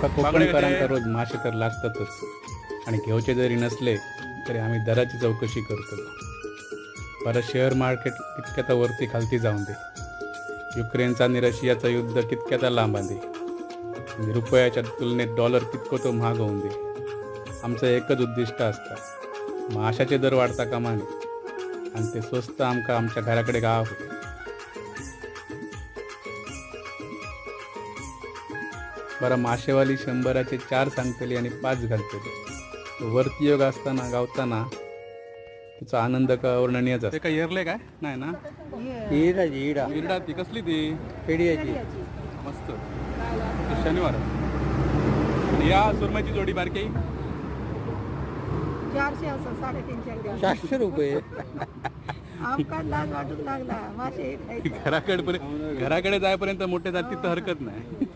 आमका कोकणकरांका रोज मासे तर लागतातच आणि घेवचे जरी नसले तरी आम्ही दराची चौकशी करतो. परत शेअर मार्केट कितक्याता वरती खालती जाऊन दे, युक्रेनचा आणि रशियाचं युद्ध कितक्याता लांब आंदे आणि रुपयाच्या तुलनेत डॉलर कितको तो महाग होऊन दे. आमचं एकच उद्दिष्ट असतं, माशाचे दर वाढता कामा नये आणि ते स्वस्त आमका आमच्या घराकडे गाव. बरं, माशेवाली 100चे 4 सांगतली आणि 5 घालतली. वरती योग असताना गावताना तुझा आनंद का वर्णनीयच असतो. काय येरले काय नाही ना? हिरडा ती कसली ती पेढीची मस्त. शनिवार आणि या सुरमईची जोडी बारकी 400 असं 350 400 रुपये. आमका लाज वाटूक लागला मासे खायचे. घराकडे जायपर्यंत मोठे जाती तर हरकत नाही.